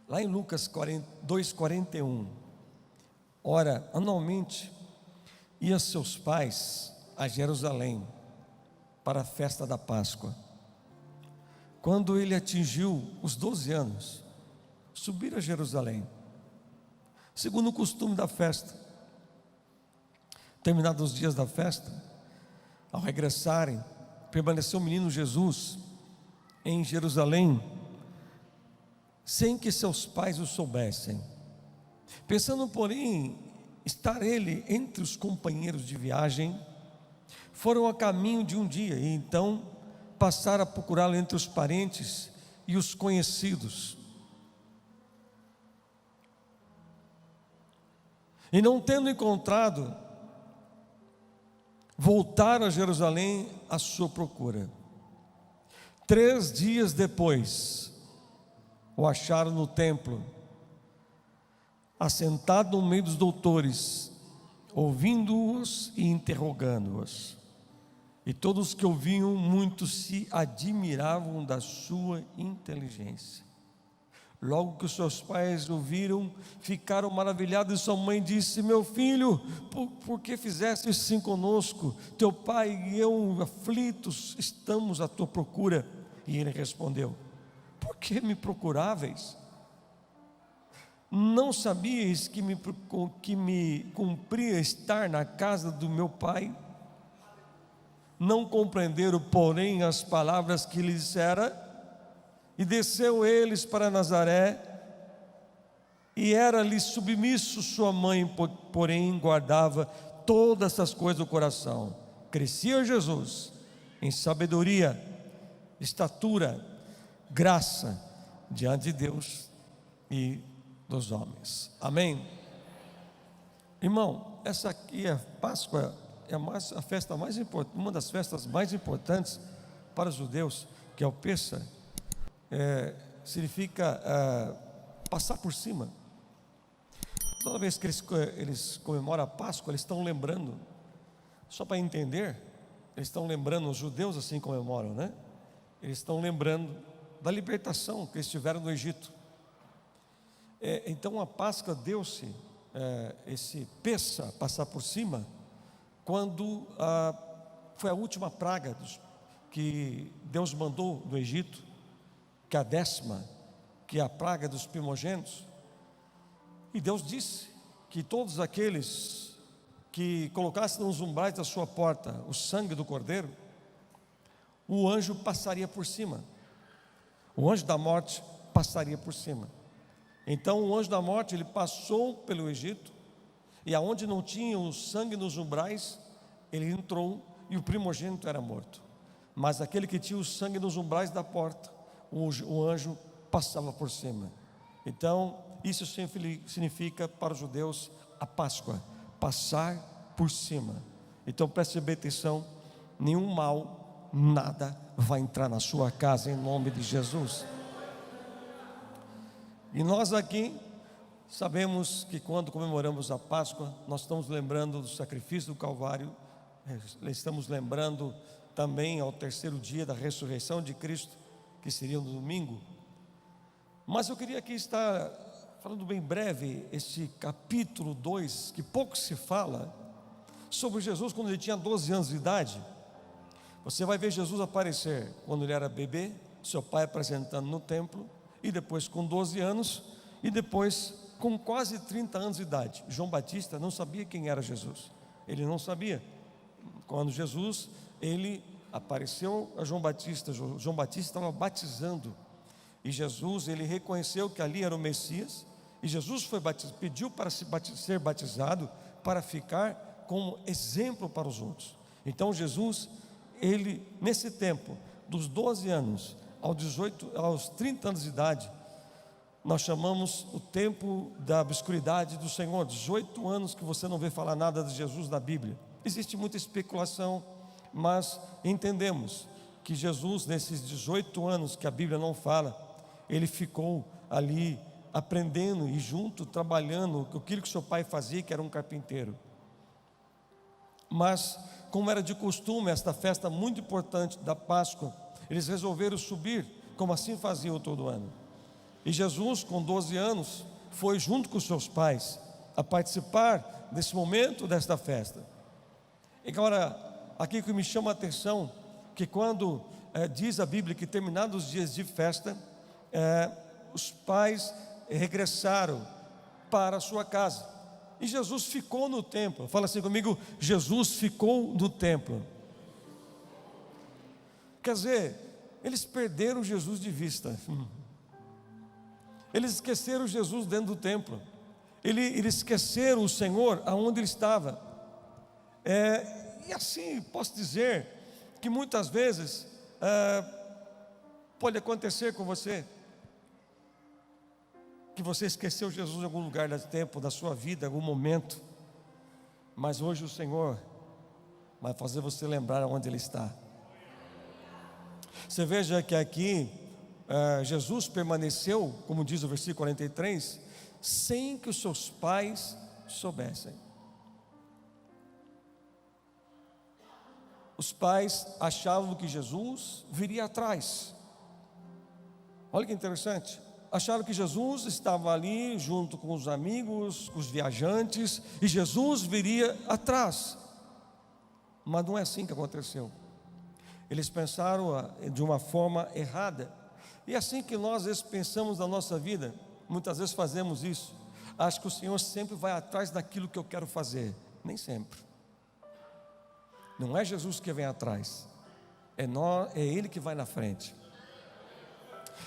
Lá em Lucas 2,41, ora, anualmente ia seus pais a Jerusalém para a festa da Páscoa. Quando ele atingiu os 12 anos, subiram a Jerusalém, segundo o costume da festa. Terminados os dias da festa, ao regressarem, permaneceu o menino Jesus em Jerusalém, sem que seus pais o soubessem. Pensando, porém, estar ele entre os companheiros de viagem, foram a caminho de um dia, e então passaram a procurá-lo entre os parentes e os conhecidos. E não tendo encontrado, voltaram a Jerusalém à sua procura. 3 dias depois, o acharam no templo, assentado no meio dos doutores, ouvindo-os e interrogando-os. E todos que ouviam, muitos se admiravam da sua inteligência. Logo que os seus pais ouviram, ficaram maravilhados, e sua mãe disse: meu filho, por que fizeste assim conosco? Teu pai e eu, aflitos, estamos à tua procura. E ele respondeu: por que me procuráveis? Não sabíeis que me cumpria estar na casa do meu pai? Não compreenderam, porém, as palavras que lhe dissera. E desceu eles para Nazaré, e era-lhe submisso sua mãe, porém guardava todas essas coisas no coração. Crescia Jesus em sabedoria, estatura, graça diante de Deus e dos homens. Amém? Irmão, essa aqui é a Páscoa, é a festa mais importante, uma das festas mais importantes para os judeus, que é o Pêssar. Significa passar por cima. Toda vez que eles comemoram a Páscoa, eles estão lembrando, só para entender, eles estão lembrando, os judeus assim comemoram, né? Eles estão lembrando da libertação que eles tiveram no Egito. Então a Páscoa deu-se, esse Pêssar, passar por cima, quando foi a última praga que Deus mandou do Egito, que é a 10ª, que é a praga dos primogênitos. E Deus disse que todos aqueles que colocassem nos umbrais da sua porta o sangue do cordeiro, o anjo passaria por cima, o anjo da morte passaria por cima. Então o anjo da morte, ele passou pelo Egito, e aonde não tinha o sangue nos umbrais, ele entrou, e o primogênito era morto. Mas aquele que tinha o sangue nos umbrais da porta, o anjo passava por cima. Então isso significa para os judeus a Páscoa, passar por cima. Então preste bem atenção, nenhum mal, nada vai entrar na sua casa em nome de Jesus. E nós aqui sabemos que quando comemoramos a Páscoa, nós estamos lembrando do sacrifício do Calvário, estamos lembrando também ao 3º dia da ressurreição de Cristo, que seria no domingo. Mas eu queria aqui estar falando bem breve este capítulo 2, que pouco se fala, sobre Jesus quando ele tinha 12 anos de idade. Você vai ver Jesus aparecer quando ele era bebê, seu pai apresentando no templo, e depois com 12 anos, e depois com quase 30 anos de idade. João Batista não sabia quem era Jesus, ele não sabia. Quando Jesus, ele apareceu a João Batista estava batizando, e Jesus, ele reconheceu que ali era o Messias, e Jesus pediu para ser batizado, para ficar como exemplo para os outros. Então Jesus, ele nesse tempo, dos 12 anos aos 30 anos de idade, nós chamamos o tempo da obscuridade do Senhor. 18 anos que você não vê falar nada de Jesus na Bíblia. Existe muita especulação, mas entendemos que Jesus, nesses 18 anos que a Bíblia não fala, ele ficou ali aprendendo e junto, trabalhando aquilo que seu pai fazia, que era um carpinteiro. Mas, como era de costume, esta festa muito importante da Páscoa, eles resolveram subir, como assim faziam todo ano. E Jesus, com 12 anos, foi junto com os seus pais a participar desse momento, desta festa. E agora, aqui que me chama a atenção, que quando diz a Bíblia que terminados os dias de festa, os pais regressaram para a sua casa. E Jesus ficou no templo. Fala assim comigo: Jesus ficou no templo. Quer dizer, eles perderam Jesus de vista. Eles esqueceram Jesus dentro do templo. Eles esqueceram o Senhor aonde ele estava. E assim, posso dizer que muitas vezes pode acontecer com você, que você esqueceu Jesus em algum lugar do tempo, da sua vida, em algum momento, mas hoje o Senhor vai fazer você lembrar onde Ele está. Você veja que aqui Jesus permaneceu, como diz o versículo 43, sem que os seus pais soubessem. Os pais achavam que Jesus viria atrás. Olha que interessante. Acharam que Jesus estava ali junto com os amigos, com os viajantes, e Jesus viria atrás. Mas não é assim que aconteceu. Eles pensaram de uma forma errada. E é assim que nós às vezes pensamos na nossa vida. Muitas vezes fazemos isso. Acho que o Senhor sempre vai atrás daquilo que eu quero fazer. Nem sempre. Não é Jesus que vem atrás, é Ele que vai na frente.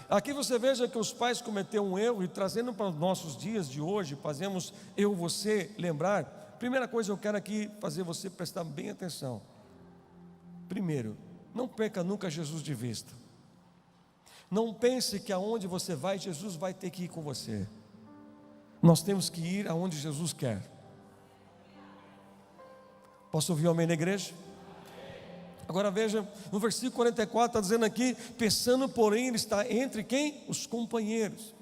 Aqui você veja que os pais cometeram um erro, e trazendo para os nossos dias de hoje, fazemos eu, você lembrar. Primeira coisa, eu quero aqui fazer você prestar bem atenção. Primeiro, não perca nunca Jesus de vista. Não pense que aonde você vai, Jesus vai ter que ir com você. Nós temos que ir aonde Jesus quer. Posso ouvir um amém na igreja? Agora veja, no versículo 44 está dizendo aqui: pensando porém ele está entre quem? Os companheiros.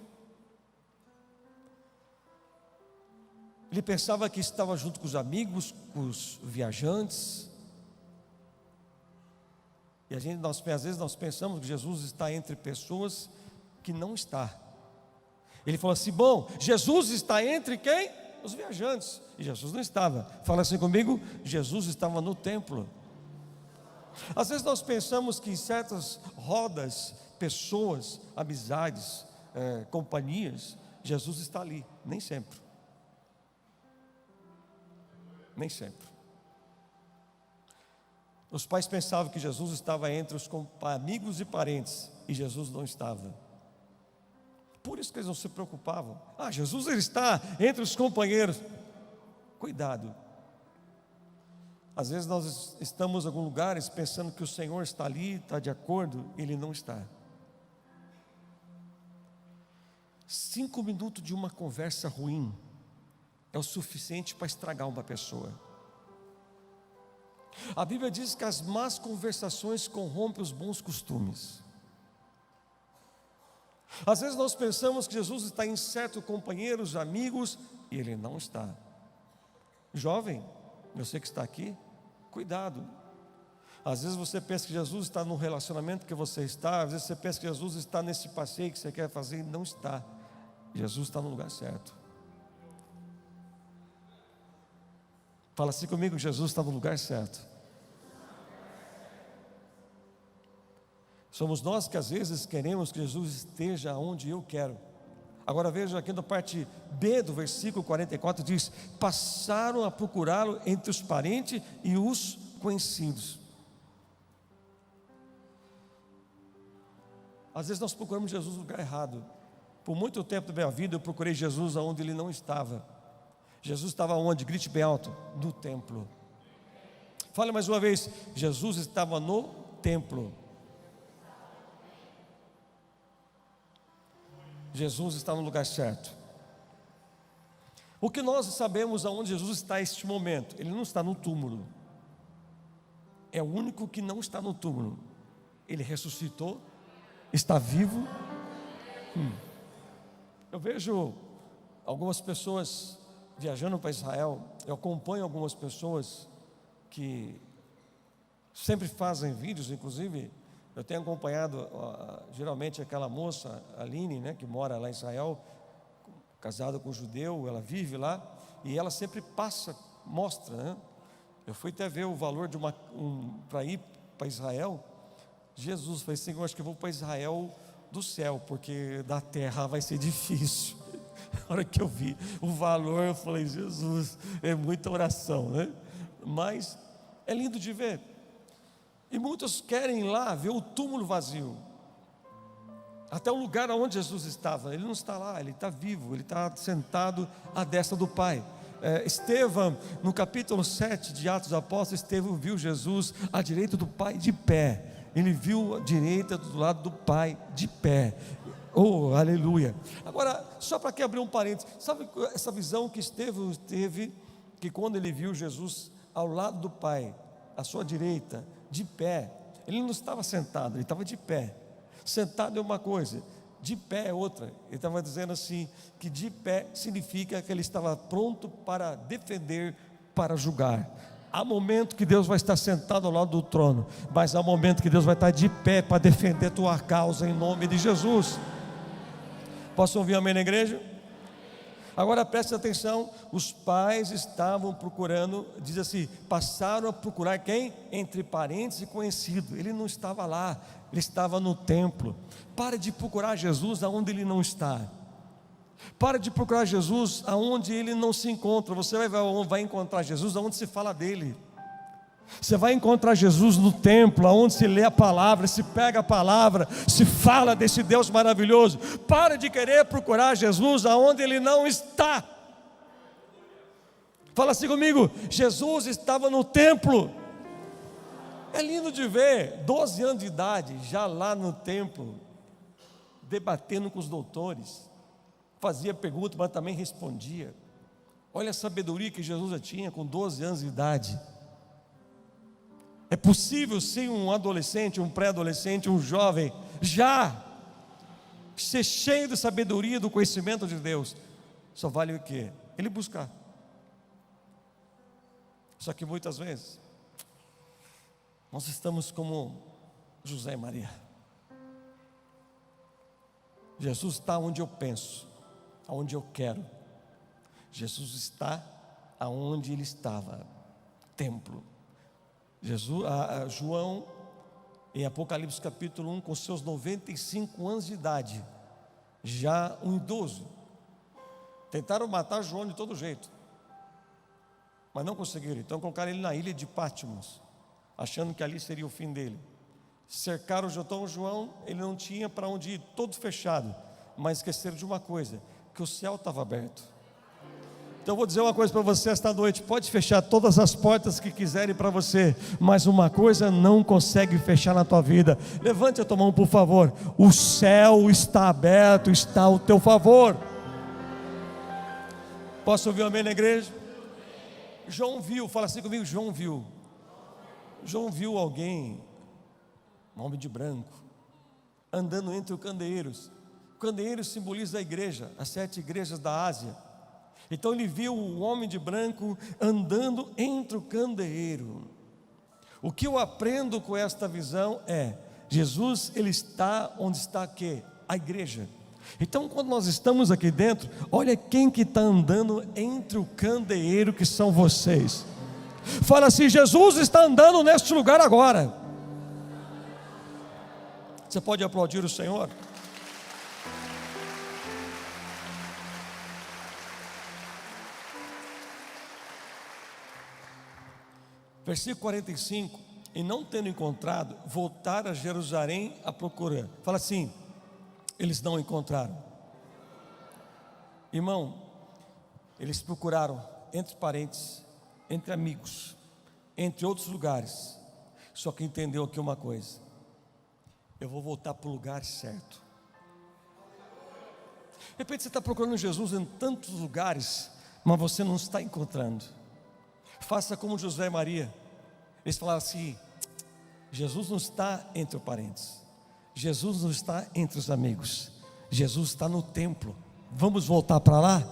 Ele pensava que estava junto com os amigos, com os viajantes. E às vezes nós pensamos que Jesus está entre pessoas que não está. Ele falou assim: bom, Jesus está entre quem? Os viajantes. E Jesus não estava. Fala assim comigo: Jesus estava no templo. Às vezes nós pensamos que em certas rodas, pessoas, amizades, companhias, Jesus está ali. Nem sempre. Nem sempre. Os pais pensavam que Jesus estava entre os amigos e parentes, e Jesus não estava. Por isso que eles não se preocupavam. Jesus ele está entre os companheiros. Cuidado. Às vezes nós estamos em alguns lugares pensando que o Senhor está ali, está de acordo, Ele não está. 5 minutos de uma conversa ruim é o suficiente para estragar uma pessoa. A Bíblia diz que as más conversações corrompem os bons costumes. Às vezes nós pensamos que Jesus está em certos companheiros, amigos, e Ele não está. Jovem, você que está aqui, cuidado. Às vezes você pensa que Jesus está no relacionamento que você está, às vezes você pensa que Jesus está nesse passeio que você quer fazer, e não está. Jesus está no lugar certo. Fala assim comigo: Jesus está no lugar certo. Somos nós que às vezes queremos que Jesus esteja onde eu quero. Agora veja aqui na parte B do versículo 44, diz: passaram a procurá-lo entre os parentes e os conhecidos. Às vezes nós procuramos Jesus no lugar errado. Por muito tempo da minha vida eu procurei Jesus onde Ele não estava. Jesus estava onde? Grite bem alto: no templo. Fale mais uma vez: Jesus estava no templo. Jesus está no lugar certo. O que nós sabemos aonde Jesus está neste momento? Ele não está no túmulo. É o único que não está no túmulo. Ele ressuscitou, está vivo. Eu vejo algumas pessoas viajando para Israel. Eu acompanho algumas pessoas que sempre fazem vídeos, inclusive Eu tenho acompanhado geralmente aquela moça, a Aline, né, que mora lá em Israel, casada com um judeu, ela vive lá, e ela sempre mostra, né? Eu fui até ver o valor de para ir para Israel. Jesus, falei, Senhor, acho que eu vou para Israel do céu, porque da terra vai ser difícil. Na hora que eu vi o valor, eu falei, Jesus, é muita oração, né? Mas é lindo de ver. E muitos querem ir lá ver o túmulo vazio, até o lugar onde Jesus estava. Ele não está lá, ele está vivo, ele está sentado à destra do Pai. Estevão, no capítulo 7 de Atos dos Apóstolos, Estevão viu Jesus à direita do Pai de pé. Ele viu a direita do lado do Pai de pé. Oh, aleluia. Agora, só para que abrir um parênteses, sabe essa visão que Estevão teve, que quando ele viu Jesus ao lado do Pai, à sua direita, de pé, ele não estava sentado, ele estava de pé. Sentado é uma coisa, de pé é outra. Ele estava dizendo assim, que de pé significa que ele estava pronto para defender, para julgar. Há momento que Deus vai estar sentado ao lado do trono, mas há momento que Deus vai estar de pé para defender tua causa em nome de Jesus. Posso ouvir amém na igreja? Agora preste atenção, os pais estavam procurando, diz assim, passaram a procurar quem? Entre parentes e conhecidos. Ele não estava lá, ele estava no templo. Pare de procurar Jesus aonde ele não está. Pare de procurar Jesus aonde ele não se encontra. Você vai encontrar Jesus aonde se fala dele. Você vai encontrar Jesus no templo, aonde se lê a palavra, se pega a palavra, se fala desse Deus maravilhoso. Para de querer procurar Jesus aonde ele não está. Fala assim comigo, Jesus estava no templo. É lindo de ver, 12 anos de idade, já lá no templo, debatendo com os doutores, fazia perguntas, mas também respondia. Olha a sabedoria que Jesus já tinha com 12 anos de idade. É possível sim um adolescente, um pré-adolescente, um jovem, já ser cheio de sabedoria, do conhecimento de Deus. Só vale o quê? Ele buscar. Só que muitas vezes nós estamos como José e Maria. Jesus está onde eu penso, aonde eu quero. Jesus está aonde ele estava, templo. João, em Apocalipse capítulo 1, com seus 95 anos de idade, já um idoso, tentaram matar João de todo jeito, mas não conseguiram. Então colocaram ele na ilha de Patmos, achando que ali seria o fim dele. Cercaram o João, ele não tinha para onde ir, todo fechado, mas esqueceram de uma coisa, que o céu estava aberto. Então eu vou dizer uma coisa para você esta noite, pode fechar todas as portas que quiserem para você, mas uma coisa não consegue fechar na tua vida. Levante a tua mão por favor, o céu está aberto, está ao teu favor. Posso ouvir um amém na igreja? João viu, fala assim comigo, João viu alguém, um homem de branco, andando entre os candeeiros. O candeeiro simboliza a igreja, as 7 igrejas da Ásia. Então ele viu o homem de branco andando entre o candeeiro. O que eu aprendo com esta visão é, Jesus, ele está onde está aqui, a igreja. Então quando nós estamos aqui dentro, olha quem que está andando entre o candeeiro, que são vocês. Fala assim, Jesus está andando neste lugar agora. Você pode aplaudir o Senhor? Versículo 45, e não tendo encontrado, voltaram a Jerusalém a procurar. Fala assim, eles não encontraram. Irmão, eles procuraram entre parentes, entre amigos, entre outros lugares. Só que entendeu aqui uma coisa, eu vou voltar para o lugar certo. De repente você está procurando Jesus em tantos lugares, mas você não está encontrando. Faça como José e Maria. Eles falaram assim, Jesus não está entre os parentes, Jesus não está entre os amigos, Jesus está no templo. Vamos voltar para lá?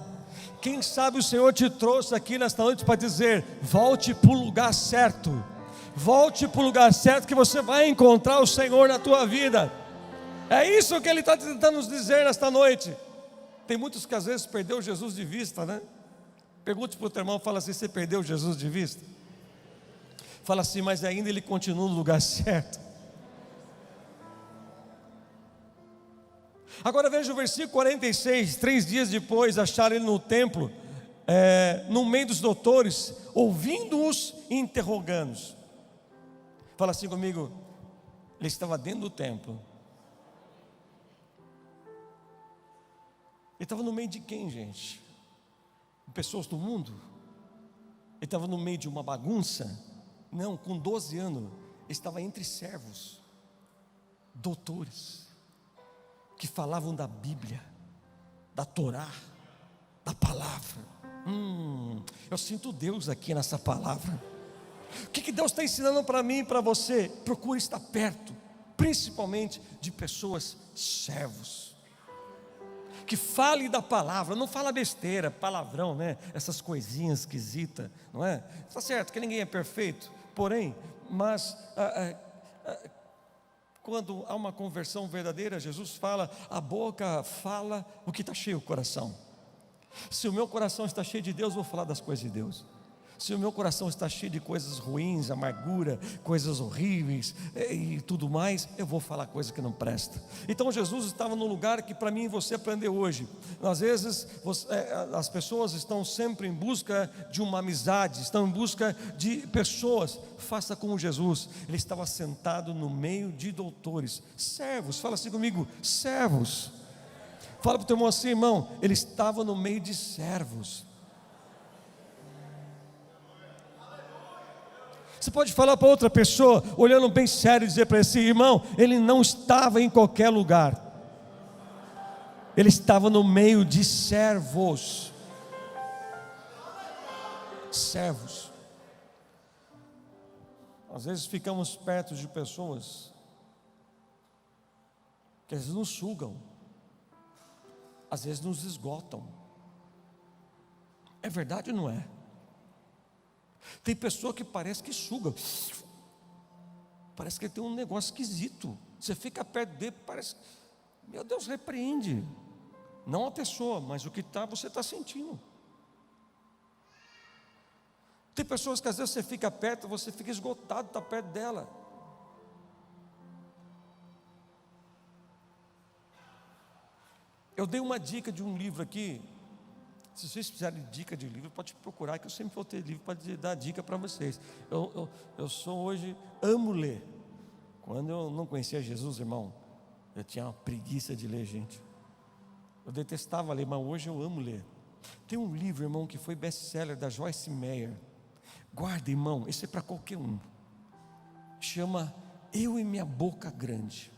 Quem sabe o Senhor te trouxe aqui nesta noite para dizer, volte para o lugar certo. Volte para o lugar certo que você vai encontrar o Senhor na tua vida. É isso que Ele está tentando nos dizer nesta noite. Tem muitos que às vezes perdeu Jesus de vista, né? Pergunte para o teu irmão, fala assim: você perdeu Jesus de vista? Fala assim: mas ainda Ele continua no lugar certo. Agora veja o versículo 46. 3 dias depois acharam Ele no templo, no meio dos doutores, ouvindo-os e interrogando-os. Fala assim comigo: Ele estava dentro do templo. Ele estava no meio de quem, gente? Pessoas do mundo? Ele estava no meio de uma bagunça? Não, com 12 anos, ele estava entre servos, doutores, que falavam da Bíblia, da Torá, da palavra. Eu sinto Deus aqui nessa palavra. O que Deus está ensinando para mim e para você? Procure estar perto, principalmente de pessoas servos, que fale da palavra, não fala besteira, palavrão, né? Essas coisinhas esquisitas, não é? Está certo que ninguém é perfeito, porém, mas quando há uma conversão verdadeira, Jesus fala, a boca fala o que está cheio o coração. Se o meu coração está cheio de Deus, eu vou falar das coisas de Deus. Se o meu coração está cheio de coisas ruins, amargura, coisas horríveis e tudo mais, eu vou falar coisa que não presta. Então Jesus estava num lugar que para mim e você aprender hoje. Às vezes as pessoas estão sempre em busca de uma amizade, estão em busca de pessoas. Faça como Jesus. Ele estava sentado no meio de doutores, servos. Fala assim comigo: servos. Fala para o teu irmão assim: irmão, ele estava no meio de servos. Você pode falar para outra pessoa, olhando bem sério, e dizer para esse irmão: ele não estava em qualquer lugar, ele estava no meio de servos. Servos. Às vezes ficamos perto de pessoas que às vezes nos sugam, às vezes nos esgotam. É verdade ou não é? Tem pessoa que parece que suga, parece que ele tem um negócio esquisito. Você fica perto dele, parece, meu Deus, repreende. Não a pessoa, mas o que você está sentindo. Tem pessoas que às vezes você fica perto, você fica esgotado, está perto dela. Eu dei uma dica de um livro aqui. Se vocês precisarem de dica de livro, pode procurar, que eu sempre vou ter livro para dar dica para vocês. Eu sou hoje, amo ler. Quando eu não conhecia Jesus, irmão, eu tinha uma preguiça de ler, gente. Eu detestava ler, mas hoje eu amo ler. Tem um livro, irmão, que foi best-seller da Joyce Meyer. Guarda, irmão, esse é para qualquer um. Chama Eu e Minha Boca Grande.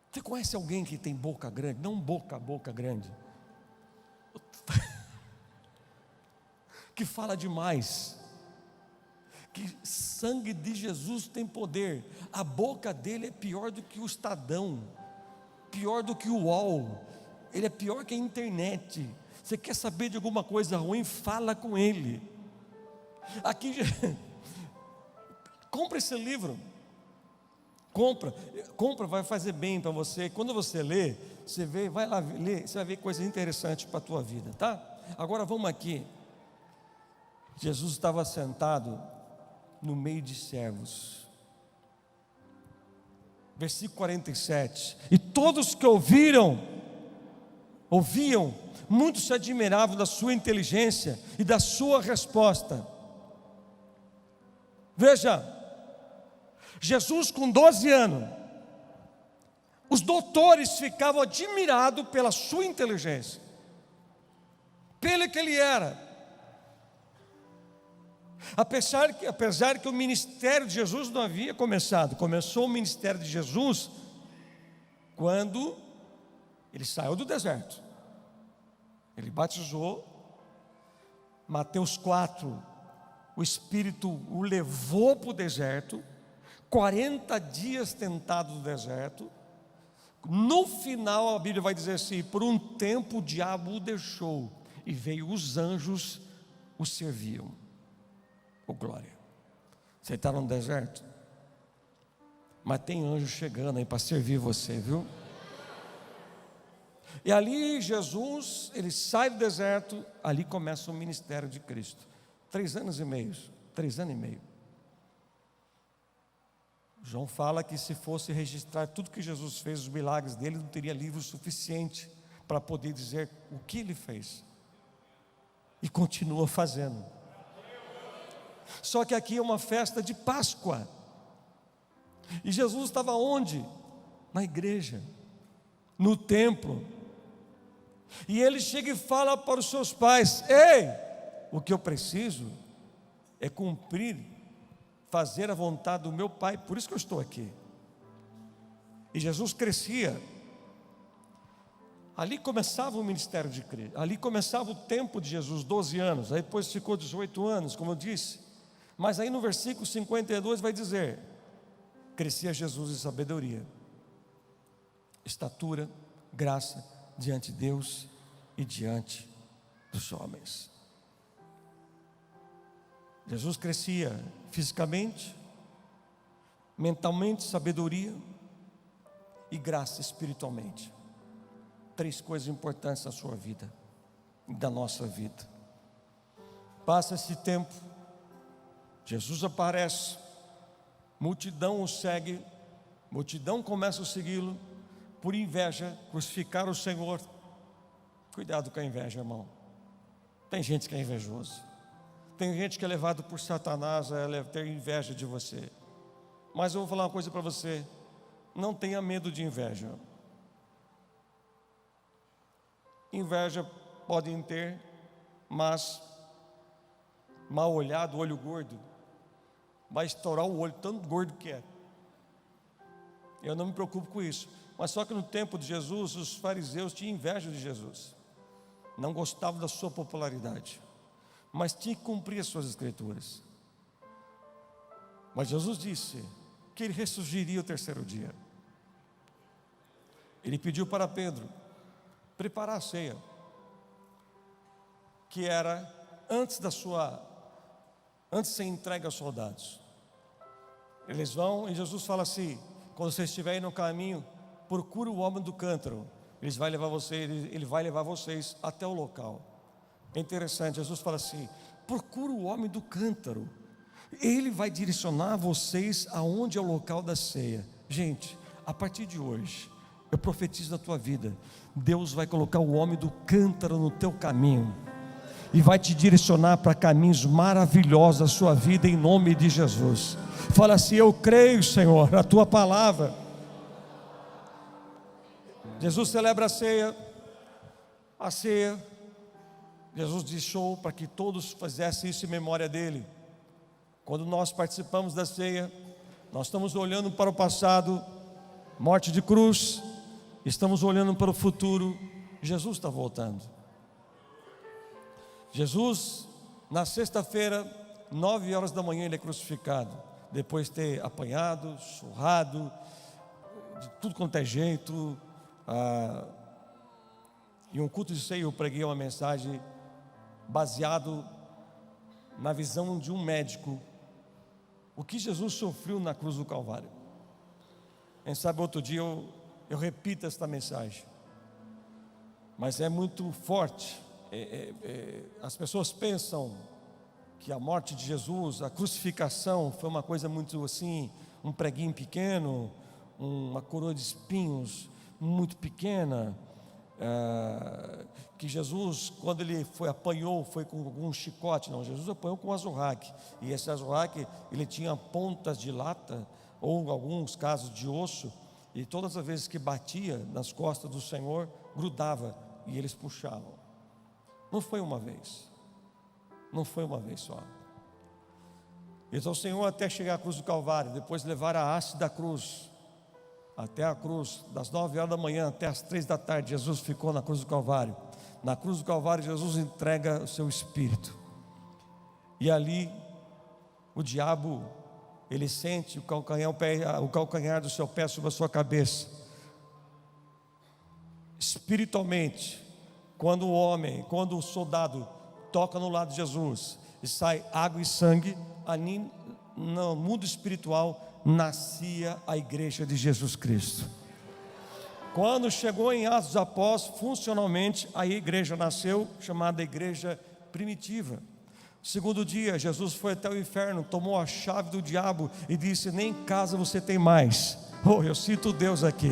Você conhece alguém que tem boca grande? Não boca grande. Que fala demais, que sangue de Jesus tem poder. A boca dele é pior do que o Estadão, pior do que o UOL, ele é pior que a internet. Você quer saber de alguma coisa ruim? Fala com ele. Aqui, compra esse livro, compra, vai fazer bem para você. Quando você lê, você vê, vai lá ler, você vai ver coisas interessantes para a tua vida, tá? Agora vamos aqui. Jesus estava sentado no meio de servos. Versículo 47. E todos que ouviam, muitos se admiravam da sua inteligência e da sua resposta. Veja, Jesus com 12 anos, os doutores ficavam admirados pela sua inteligência, pelo que ele era. Apesar que o ministério de Jesus não havia começado. Começou o ministério de Jesus quando ele saiu do deserto. Ele batizou. Mateus 4, o Espírito o levou para o deserto. 40 dias tentado no deserto. No final a Bíblia vai dizer assim: por um tempo o diabo o deixou, e veio os anjos o serviam. Oh, glória. Você está no deserto? Mas tem anjo chegando aí para servir você, viu? E ali Jesus, ele sai do deserto, ali começa o ministério de Cristo. 3 anos e meio, 3 anos e meio. João fala que se fosse registrar tudo que Jesus fez, os milagres dele, não teria livro suficiente para poder dizer o que ele fez. E continua fazendo. Só que aqui é uma festa de Páscoa. E Jesus estava onde? Na igreja, no templo. E ele chega e fala para os seus pais: ei, o que eu preciso é cumprir, fazer a vontade do meu Pai, por isso que eu estou aqui. E Jesus crescia. Ali começava o ministério de Cristo, ali começava o tempo de Jesus, 12 anos, aí depois ficou 18 anos, como eu disse. Mas aí no versículo 52 vai dizer: crescia Jesus em sabedoria, estatura, graça diante de Deus e diante dos homens. Jesus crescia fisicamente, mentalmente, sabedoria e graça espiritualmente. 3 coisas importantes na sua vida e da nossa vida. Passa esse tempo, Jesus aparece, multidão o segue, multidão começa a segui-lo, por inveja, crucificar o Senhor. Cuidado com a inveja, irmão. Tem gente que é invejoso, tem gente que é levado por Satanás a ter inveja de você. Mas eu vou falar uma coisa para você: não tenha medo de inveja. Inveja podem ter, mas mal olhado, olho gordo, vai estourar o olho, tanto gordo que é. Eu não me preocupo com isso. Mas só que no tempo de Jesus, os fariseus tinham inveja de Jesus, não gostavam da sua popularidade, mas tinha que cumprir as suas escrituras. Mas Jesus disse que ele ressurgiria o 3º dia. Ele pediu para Pedro preparar a ceia, que era antes de ser entregue aos soldados. Eles vão e Jesus fala assim: quando vocês estiverem no caminho, procure o homem do cântaro. Ele vai levar vocês até o local. É interessante, Jesus fala assim: procure o homem do cântaro. Ele vai direcionar vocês aonde é o local da ceia. Gente, a partir de hoje, eu profetizo na tua vida: Deus vai colocar o homem do cântaro no teu caminho e vai te direcionar para caminhos maravilhosos da sua vida, em nome de Jesus. Fala assim: eu creio, Senhor, na tua palavra. Jesus celebra a ceia, Jesus deixou para que todos fizessem isso em memória dele. Quando nós participamos da ceia, nós estamos olhando para o passado, morte de cruz, estamos olhando para o futuro. Jesus está voltando. Jesus, na sexta-feira, 9 horas da manhã, ele é crucificado, depois de ter apanhado, surrado, de tudo quanto é jeito. Em um culto de ceia eu preguei uma mensagem baseado na visão de um médico, o que Jesus sofreu na cruz do Calvário. Quem sabe outro dia eu repito esta mensagem, mas é muito forte. As pessoas pensam que a morte de Jesus, a crucificação, foi uma coisa muito assim, um preguinho pequeno, uma coroa de espinhos muito pequena, que Jesus, quando ele apanhou, foi com um chicote. Não, Jesus apanhou com um azorraque, e esse azorraque, ele tinha pontas de lata, ou alguns casos de osso, e todas as vezes que batia nas costas do Senhor, grudava, e eles puxavam. Não foi uma vez só. Então o Senhor, até chegar à cruz do Calvário, depois levar a haste da cruz até a cruz, das 9 horas da manhã até as 3 da tarde, Jesus ficou na cruz do Calvário. Na cruz do Calvário, Jesus entrega o seu espírito, e ali o diabo, ele sente o calcanhar do seu pé sobre a sua cabeça. Espiritualmente, quando o soldado toca no lado de Jesus e sai água e sangue, ali no mundo espiritual, nascia a igreja de Jesus Cristo. Quando chegou em Atos dos Apóstolos, funcionalmente a igreja nasceu, chamada igreja primitiva. Segundo dia, Jesus foi até o inferno, tomou a chave do diabo e disse: nem casa você tem mais. Oh, eu cito Deus aqui.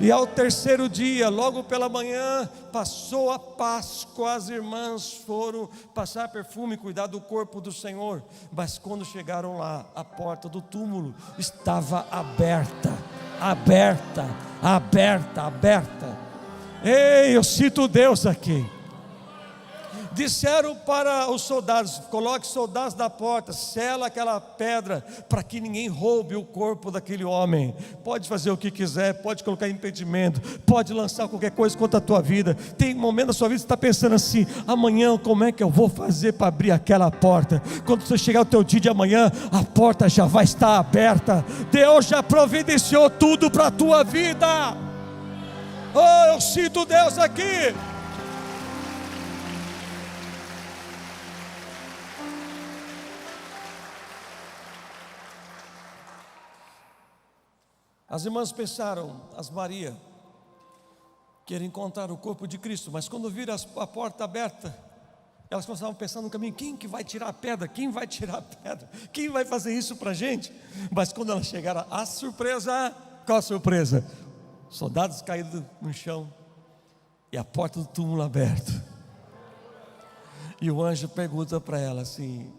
E ao terceiro dia, logo pela manhã, passou a Páscoa, as irmãs foram passar perfume e cuidar do corpo do Senhor. Mas quando chegaram lá, a porta do túmulo estava aberta. Ei, eu cito Deus aqui. Disseram para os soldados: coloque soldados na porta, sela aquela pedra, para que ninguém roube o corpo daquele homem. Pode fazer o que quiser, pode colocar impedimento, pode lançar qualquer coisa contra a tua vida. Tem um momento da sua vida que você está pensando assim: amanhã como é que eu vou fazer para abrir aquela porta? Quando você chegar o teu dia de amanhã, a porta já vai estar aberta. Deus já providenciou tudo para a tua vida. Oh, eu cito Deus aqui. As irmãs pensaram, as Maria, que iam encontrar o corpo de Cristo, mas quando viram a porta aberta, elas começavam a pensar no caminho: quem que vai tirar a pedra? Quem vai tirar a pedra? Quem vai fazer isso para a gente? Mas quando elas chegaram, a surpresa, qual a surpresa? Soldados caídos no chão e a porta do túmulo aberta. E o anjo pergunta para ela assim: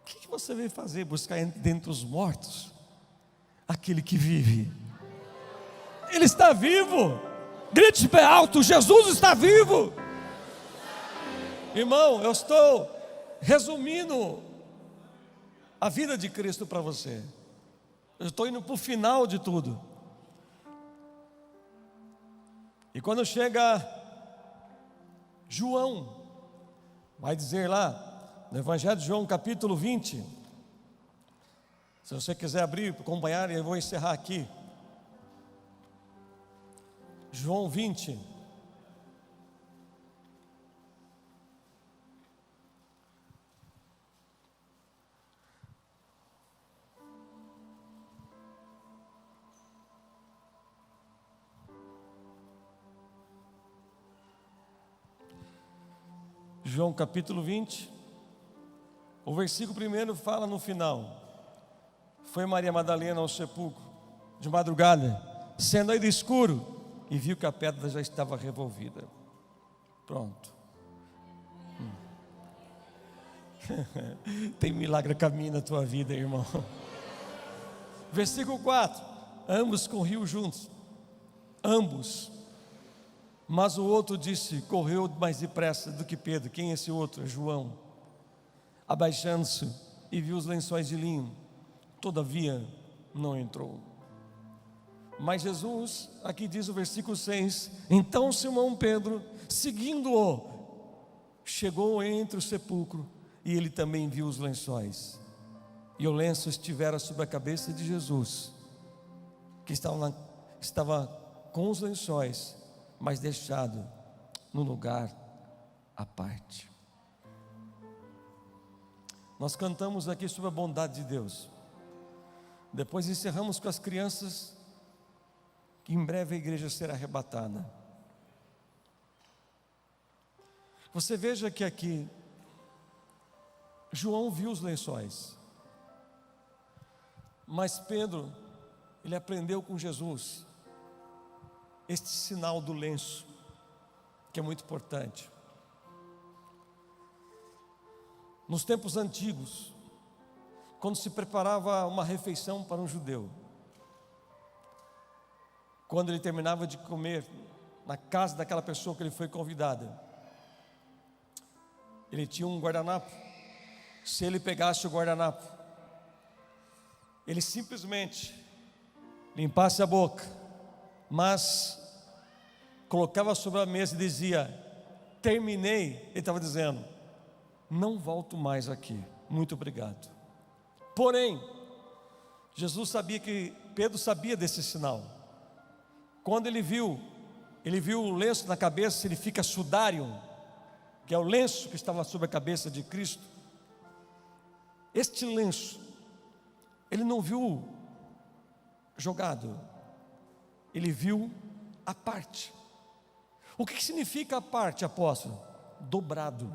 o que você veio fazer? Buscar dentre os mortos aquele que vive? Ele está vivo. Grite bem alto: Jesus está vivo. Irmão, eu estou resumindo a vida de Cristo para você. Eu estou indo para o final de tudo. E quando chega João, vai dizer lá no Evangelho de João, capítulo 20. Se você quiser abrir, acompanhar, eu vou encerrar aqui. João 20. João capítulo 20. O versículo 1 fala no final: foi Maria Madalena ao sepulcro de madrugada, sendo ainda escuro, e viu que a pedra já estava revolvida. Pronto. Tem milagre a caminho na tua vida, irmão. Versículo 4: ambos corriam juntos, ambos. Mas o outro disse: correu mais depressa do que Pedro. Quem é esse outro? É João. Abaixando-se e viu os lençóis de linho, todavia não entrou. Mas Jesus, aqui diz o versículo 6: então Simão Pedro, seguindo-o, chegou entre o sepulcro, e ele também viu os lençóis, e o lenço estivera sobre a cabeça de Jesus, que estava com os lençóis, mas deixado no lugar à parte. Nós cantamos aqui sobre a bondade de Deus. Depois encerramos com as crianças, que em breve a igreja será arrebatada. Você veja que aqui João viu os lençóis, mas Pedro, ele aprendeu com Jesus este sinal do lenço, que é muito importante. Nos tempos antigos, quando se preparava uma refeição para um judeu, quando ele terminava de comer na casa daquela pessoa que ele foi convidado, ele tinha um guardanapo. Se ele pegasse o guardanapo, ele simplesmente limpasse a boca, mas colocava sobre a mesa e dizia: terminei. Ele estava dizendo: não volto mais aqui, muito obrigado. Porém, Jesus sabia que Pedro sabia desse sinal. Quando ele viu o lenço na cabeça, ele fica sudário, que é o lenço que estava sobre a cabeça de Cristo. Este lenço ele não viu jogado, ele viu a parte. O que significa a parte, apóstolo? Dobrado.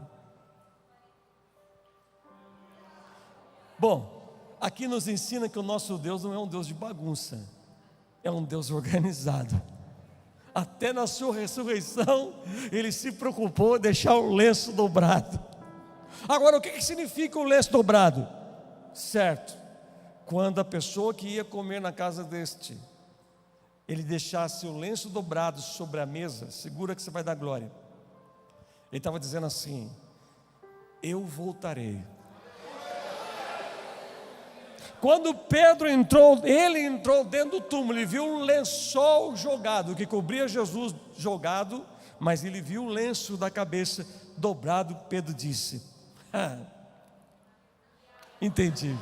Bom, aqui nos ensina que o nosso Deus não é um Deus de bagunça, é um Deus organizado. Até na sua ressurreição, Ele se preocupou em deixar o lenço dobrado. Agora, o que significa o lenço dobrado? Certo, quando a pessoa que ia comer na casa deste, ele deixasse o lenço dobrado sobre a mesa, segura que você vai dar glória. Ele estava dizendo assim: eu voltarei. Quando Pedro entrou, ele entrou dentro do túmulo, ele viu um lençol jogado, que cobria Jesus jogado, mas ele viu o lenço da cabeça dobrado. Pedro disse: entendi,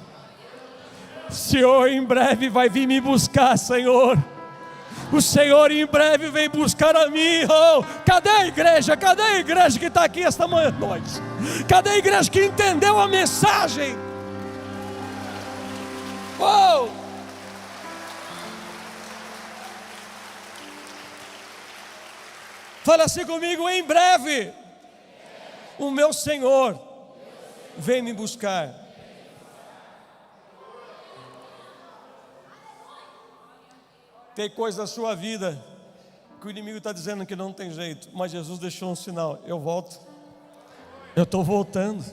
o Senhor em breve vai vir me buscar, Senhor. O Senhor em breve vem buscar a mim. Oh, cadê a igreja? Cadê a igreja que está aqui esta noite? Cadê a igreja que entendeu a mensagem? Oh! Fala assim comigo: em breve o meu Senhor vem me buscar. Tem coisa na sua vida que o inimigo está dizendo que não tem jeito, mas Jesus deixou um sinal: eu volto, eu estou voltando,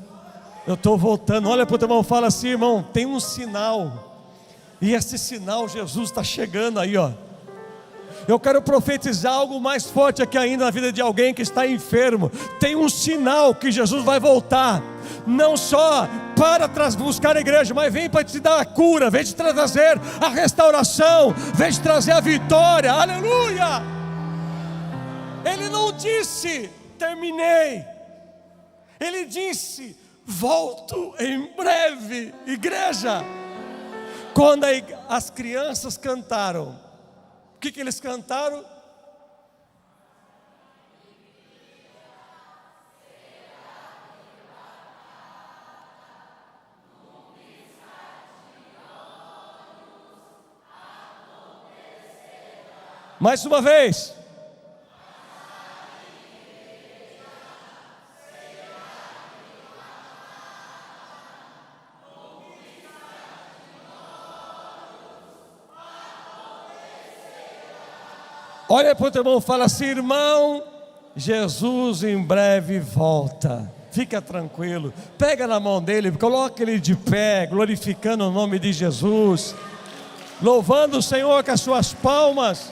eu estou voltando. Olha para o teu irmão, fala assim: irmão, tem um sinal, e esse sinal Jesus está chegando aí, ó. Eu quero profetizar algo mais forte aqui ainda na vida de alguém que está enfermo. Tem um sinal que Jesus vai voltar, não só para buscar a igreja, mas vem para te dar a cura, vem te trazer a restauração, vem te trazer a vitória. Aleluia! Ele não disse terminei, ele disse volto em breve. Igreja, quando as crianças cantaram, o que eles cantaram? Mais uma vez. Olha para o teu irmão, fala assim: irmão, Jesus em breve volta. Fica tranquilo, pega na mão dele, coloca ele de pé, glorificando o nome de Jesus, louvando o Senhor com as suas palmas.